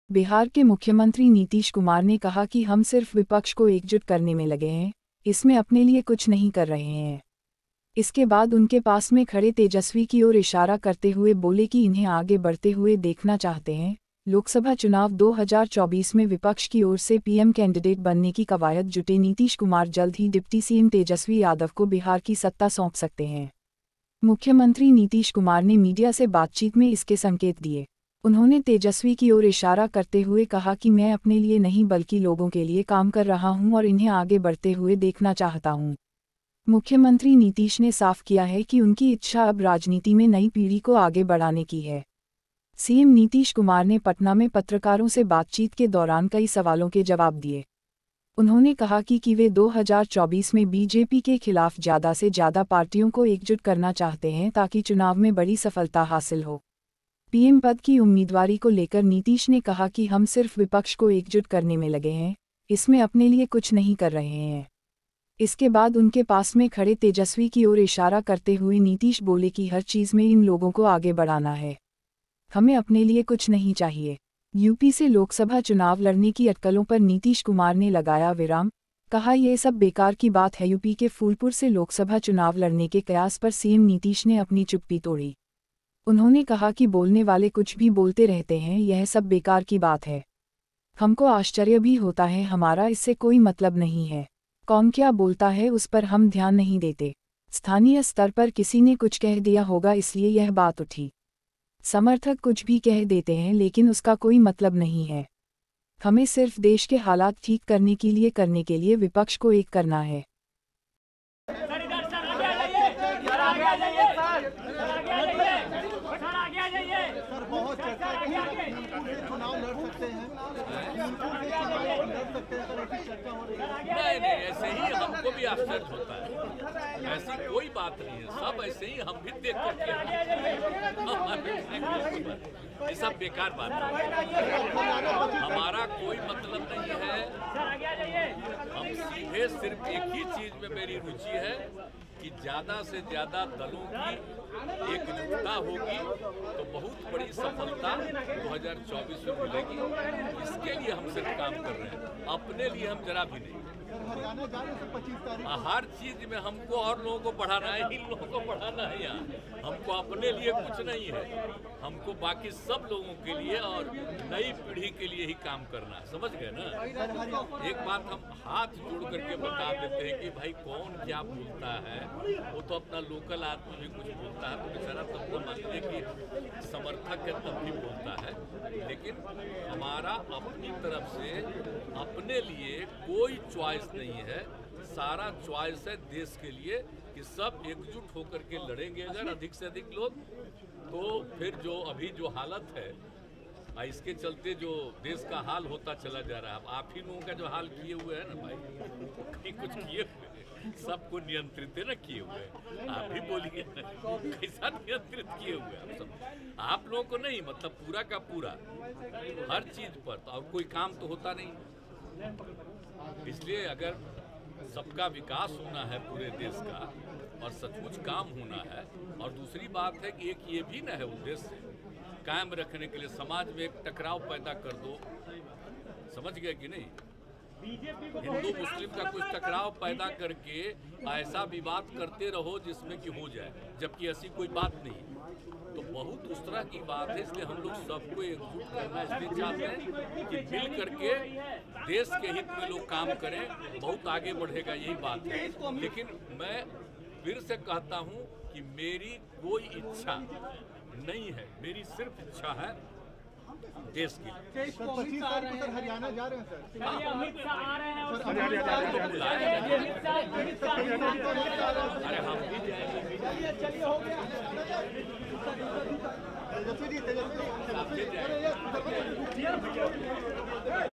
बिहार के मुख्यमंत्री नीतीश कुमार ने कहा कि हम सिर्फ विपक्ष को एकजुट करने में लगे हैं, इसमें अपने लिए कुछ नहीं कर रहे हैं। इसके बाद उनके पास में खड़े तेजस्वी की ओर इशारा करते हुए बोले कि इन्हें आगे बढ़ते हुए देखना चाहते हैं। लोकसभा चुनाव 2024 में विपक्ष की ओर से पीएम कैंडिडेट बनने की कवायद जुटे नीतीश कुमार जल्द ही डिप्टी सीएम तेजस्वी यादव को बिहार की सत्ता सौंप सकते हैं। मुख्यमंत्री नीतीश कुमार ने मीडिया से बातचीत में इसके संकेत दिए। उन्होंने तेजस्वी की ओर इशारा करते हुए कहा कि मैं अपने लिए नहीं बल्कि लोगों के लिए काम कर रहा हूं और इन्हें आगे बढ़ते हुए देखना चाहता हूं। मुख्यमंत्री नीतीश ने साफ किया है कि उनकी इच्छा अब राजनीति में नई पीढ़ी को आगे बढ़ाने की है। सीएम नीतीश कुमार ने पटना में पत्रकारों से बातचीत के दौरान कई सवालों के जवाब दिए। उन्होंने कहा कि वे 2024 में बीजेपी के खिलाफ ज़्यादा से ज़्यादा पार्टियों को एकजुट करना चाहते हैं ताकि चुनाव में बड़ी सफलता हासिल हो। पीएम पद की उम्मीदवारी को लेकर नीतीश ने कहा कि हम सिर्फ विपक्ष को एकजुट करने में लगे हैं, इसमें अपने लिए कुछ नहीं कर रहे हैं। इसके बाद उनके पास में खड़े तेजस्वी की ओर इशारा करते हुए नीतीश बोले कि हर चीज़ में इन लोगों को आगे बढ़ाना है, हमें अपने लिए कुछ नहीं चाहिए। यूपी से लोकसभा चुनाव लड़ने की अटकलों पर नीतीश कुमार ने लगाया विराम, कहा यह सब बेकार की बात है। यूपी के फूलपुर से लोकसभा चुनाव लड़ने के कयास पर सीएम नीतीश ने अपनी चुप्पी तोड़ी। उन्होंने कहा कि बोलने वाले कुछ भी बोलते रहते हैं, यह सब बेकार की बात है। हमको आश्चर्य भी होता है, हमारा इससे कोई मतलब नहीं है। कौन क्या बोलता है उस पर हम ध्यान नहीं देते। स्थानीय स्तर पर किसी ने कुछ कह दिया होगा इसलिए यह बात उठी। समर्थक कुछ भी कह देते हैं लेकिन उसका कोई मतलब नहीं है। हमें सिर्फ देश के हालात ठीक करने के लिए विपक्ष को एक करना है। बहुत चर्चा चुनाव लड़ सकते हैं, नहीं, ऐसे ही हमको भी आश्चर्य होता है। ऐसी कोई बात नहीं है, सब ऐसे ही हम भी देख करके ये सब बेकार बात है। हमारा कोई मतलब नहीं है। हम सीधे सिर्फ एक ही चीज में मेरी रुचि है कि ज़्यादा से ज़्यादा दलों की एकजुटता होगी तो बहुत बड़ी सफलता 2024 में मिलेगी। इसके लिए हम सिर्फ काम कर रहे हैं, अपने लिए हम जरा भी नहीं। हर चीज में हमको और लोगों को बढ़ाना है, इन लोगों को बढ़ाना है। यहाँ हमको अपने लिए कुछ नहीं है, हमको बाकी सब लोगों के लिए और नई पीढ़ी के लिए ही काम करना है। समझ गए ना? एक बात हम हाथ जोड़ करके बता देते हैं कि भाई कौन क्या बोलता है, वो तो अपना लोकल आदमी भी कुछ बोलता है तो बेचारा तब तो मानते कि समर्थक है तब भी बोलता है, लेकिन हमारा अपनी तरफ से अपने लिए कोई चॉइस नहीं है। सारा चॉइस है देश के लिए कि सब एकजुट होकर के लड़ेंगे अगर अधिक से अधिक लोग, तो फिर जो अभी जो हालत है इसके चलते जो देश का हाल होता चला जा रहा है। आप ही लोगों का जो हाल किए हुए है ना भाई, कहीं कुछ किए हुए, सबको नियंत्रित है ना किए हुए। आप ही बोलिए कैसा नियंत्रित किए हुए आप सब? आप लोगों को नहीं, मतलब पूरा का पूरा हर चीज पर तो और कोई काम तो होता नहीं। इसलिए अगर सबका विकास होना है पूरे देश का और सचमुच काम होना है, और दूसरी बात है कि एक ये भी ना है उद्देश्य कायम रखने के लिए समाज में एक टकराव पैदा कर दो। समझ गए कि नहीं? हिंदू मुस्लिम का कुछ टकराव पैदा करके ऐसा विवाद करते रहो जिसमें कि हो जाए, जबकि ऐसी कोई बात नहीं। तो बहुत उस तरह की बात है, इसलिए हम लोग सबको एकजुट करना इसलिए चाहते हैं कि मिल करके देश के हित में लोग काम करें, बहुत आगे बढ़ेगा, यही बात है। लेकिन मैं फिर से कहता हूँ कि मेरी कोई इच्छा नहीं है, मेरी सिर्फ इच्छा है देश की। हरियाणा जा रहे हैं सर, अमित शाह आ रहे हैं और अरे हम भी जाएंगे। चलिए हो गया।